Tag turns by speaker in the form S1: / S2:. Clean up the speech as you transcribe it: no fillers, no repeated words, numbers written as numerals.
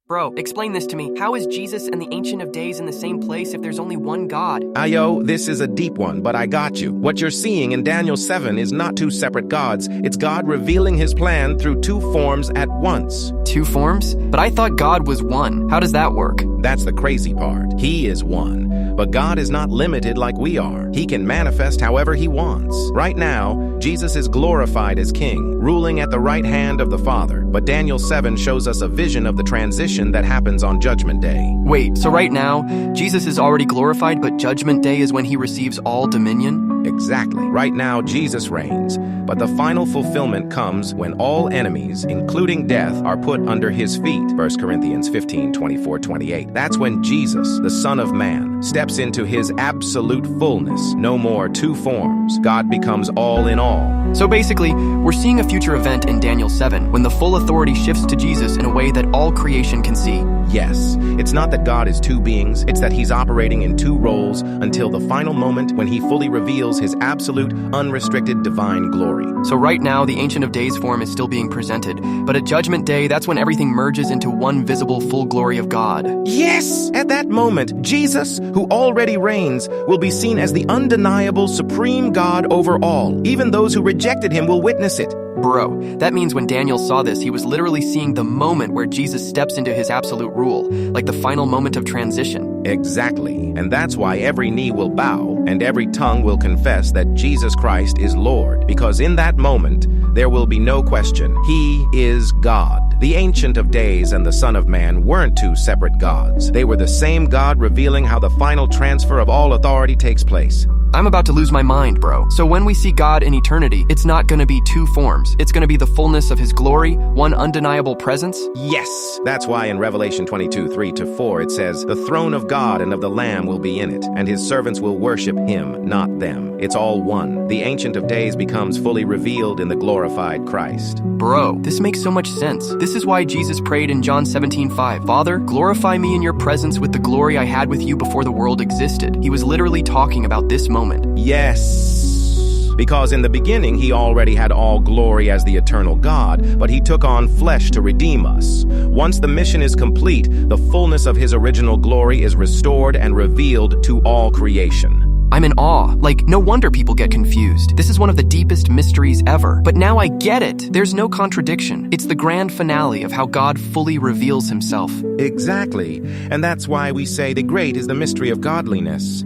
S1: Bro, explain this to me. How is Jesus and the Ancient of Days in the same place if there's only one God?
S2: Ayo, this is a deep one, but I got you. What you're seeing in Daniel 7 is not two separate gods. It's God revealing his plan through two forms at once.
S1: Two forms? But I thought God was one. How does that work?
S2: That's the crazy part. He is one. But God is not limited like we are. He can manifest however he wants. Right now, Jesus is glorified as king, ruling at the right hand of the Father. But Daniel 7 shows us a vision of the transition that happens on Judgment Day.
S1: Wait, so right now, Jesus is already glorified, but Judgment Day is when he receives all dominion?
S2: Exactly. Right now, Jesus reigns, but the final fulfillment comes when all enemies, including death, are put under his feet. 1 Corinthians 15:24-28. That's when Jesus, the Son of Man, steps into his absolute fullness. No more two forms. God becomes all in all.
S1: So basically, we're seeing a future event in Daniel 7 when the full authority shifts to Jesus in a way that all creation can see.
S2: Yes, it's not that God is two beings, it's that he's operating in two roles until the final moment when he fully reveals his absolute, unrestricted divine glory.
S1: So right now, the Ancient of Days form is still being presented, but at Judgment Day, that's when everything merges into one visible full glory of God.
S2: Yes! At that moment, Jesus, who already reigns, will be seen as the undeniable supreme God over all. Even those who rejected him will witness it.
S1: Bro, that means when Daniel saw this, he was literally seeing the moment where Jesus steps into his absolute rule, like the final moment of transition.
S2: Exactly. And that's why every knee will bow and every tongue will confess that Jesus Christ is Lord. Because in that moment, there will be no question. He is God. The Ancient of Days and the Son of Man weren't two separate gods. They were the same God revealing how the final transfer of all authority takes place.
S1: I'm about to lose my mind, bro. So when we see God in eternity, it's not going to be two forms. It's going to be the fullness of his glory, one undeniable presence.
S2: Yes! That's why in Revelation 22:3-4 it says, "The throne of God and of the Lamb will be in it, and his servants will worship him, not them." It's all one. The Ancient of Days becomes fully revealed in the glorified Christ.
S1: Bro, this makes so much sense. This is why Jesus prayed in John 17:5, "Father, glorify me in your presence with the glory I had with you before the world existed." He was literally talking about this moment.
S2: Yes, because in the beginning he already had all glory as the eternal God, but he took on flesh to redeem us. Once the mission is complete, the fullness of his original glory is restored and revealed to all creation.
S1: I'm in awe. Like, no wonder people get confused. This is one of the deepest mysteries ever. But now I get it. There's no contradiction. It's the grand finale of how God fully reveals himself.
S2: Exactly. And that's why we say the great is the mystery of godliness.